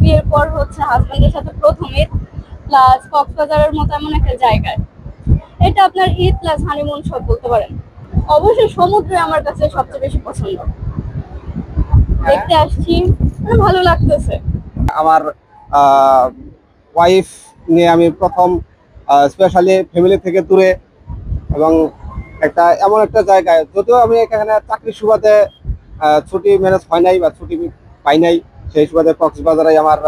বিয়ের পর হচ্ছে হাজবেন্ডের সাথে প্রথম ঈদ, প্লাস কক্সবাজারের মতো এমন একটা জায়গায় এটা আপনার ঈদ প্লাস হানিমুন সব বলতে পারেন। অবশ্যই সমুদ্রে আমার কাছে সবচেয়ে বেশি পছন্দ। দেখতে আসছি, ভালো লাগতেছে। আমার ওয়াইফ নিয়ে আমি প্রথম স্পেশালি ফ্যামিলি থেকে দূরে এবং এমন একটা জায়গায়, যদিও আমি এখানে চাকরির সুবাদে ছুটি ম্যানেজ হয় নাই বা ছুটি পাই নাই, সেই সুবাদে কক্সবাজারে আমার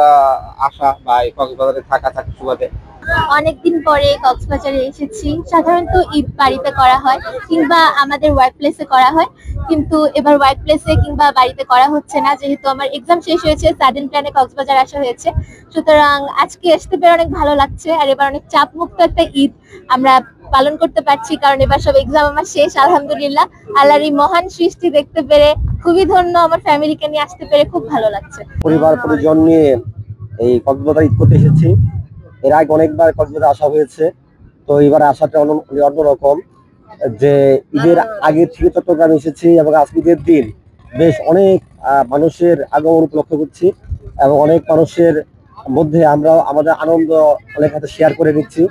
আশা বা এই কক্সবাজারে থাকা চাকরির সুবাদে। অনেকদিন পরে কক্সবাজারে এসেছি। সাধারণত ঈদ বাড়িতে করা হয় কিংবা আমাদের ওয়ার্ক প্লেসে করা হয়, কিন্তু এবার ওয়ার্ক প্লেসে কিংবা বাড়িতে করা হচ্ছে না, যেহেতু আমার এক্সাম শেষ হয়েছে। সাডেন প্ল্যানে কক্সবাজার আসা হয়েছে, সুতরাং আজকে আসতে পেরে অনেক ভালো লাগছে। আর এবার অনেক চাপ মুক্ত একটা ঈদ আমরা পালন করতে পারছি, কারণ এবার সব এক্সাম আমার শেষ আলহামদুলিল্লাহ। আল্লাহর এই মহান সৃষ্টি দেখতে পেরে খুবই ধন্য। আমার ফ্যামিলিকে নিয়ে আসতে পেরে খুব ভালো লাগছে। পরিবার পরিজন নিয়ে এই কক্সবাজার ঈদ করতে এসেছি। এর আগে অনেকবার কক্সবাজার আসা হয়েছে, তো এবার আসাটা অন্যরকম। যে ঈদের আগে থেকে চট্টগ্রামে এসেছি এবং আজকে ঈদের দিন বেশ অনেক মানুষের আগমন লক্ষ্য করছি এবং অনেক মানুষের মধ্যে আমরা আমাদের আনন্দ অনেক হাতে শেয়ার করে নিচ্ছি।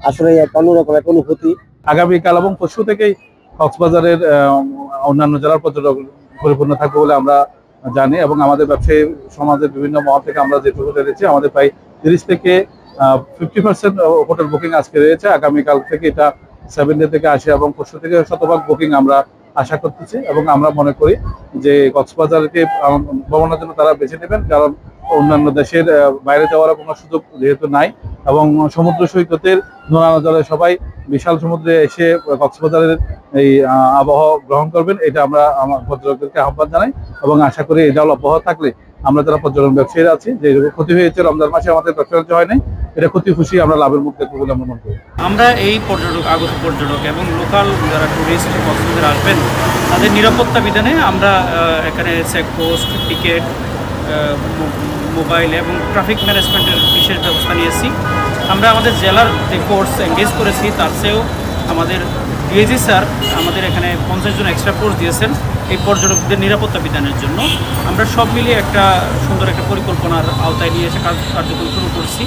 আসলে একটা অন্যরকম একটা অনুভূতি। আগামীকাল এবং পরশু থেকেই কক্সবাজারের অন্যান্য জেলার পর্যটক পরিপূর্ণ থাকবে বলে আমরা জানি এবং আমাদের ব্যবসায়ী সমাজের বিভিন্ন মহল থেকে আমরা যেটুকু জেনেছি, আমাদের প্রায় 30 থেকে 50% হোটেল বুকিং আজকে রয়েছে। আগামীকাল থেকে এটা 70 থেকে 80 এবং পরশু থেকে শতভাগ বুকিং আমরা আশা করতেছি এবং আমরা মনে করি যে কক্সবাজারকে ভ্রমণের জন্য তারা বেছে নেবেন, কারণ অন্যান্য দেশের বাইরে যাওয়ার কোনো সুযোগ যেহেতু নাই এবং সমুদ্র সৈকতের নোনা জলে সবাই বিশাল সমুদ্রে এসে কক্সবাজারের এই আবহাওয়া গ্রহণ করবেন, এটা আমরা আমার পর্যটকদেরকে আহ্বান জানাই এবং আশা করি এটা আবহাওয়া থাকলে আমরা যারা পর্যটন ব্যবসায়ীরা আছি, যে ক্ষতি হয়েছে রমজান মাসে আমাদের ব্যবসা বাণিজ্য হয় নাই, এটা ক্ষতি খুশি আমরা লাভের মুখ দেখবো বলে আমরা মনে করি। আমরা এই আগত পর্যটক এবং লোকাল যারা টুরিস্ট কক্সবাজার আসবেন তাদের নিরাপত্তা বিধানে আমরা এখানে চেকপোস্ট, টিকিট, মোবাইল এবং ট্রাফিক ম্যানেজমেন্টের বিশেষ ব্যবস্থা নিয়েছি। আমরা আমাদের জেলার যে ফোর্স এঙ্গেজ করেছি তার চেয়েও আমাদের ডিআইজি স্যার আমাদের এখানে 50 জন এক্সট্রা ফোর্স দিয়েছেন এই পর্যটকদের নিরাপত্তা বিধানের জন্য। আমরা সব মিলিয়ে একটা সুন্দর একটা পরিকল্পনার আওতায় নিয়ে এসে কার্যক্রম শুরু করছি।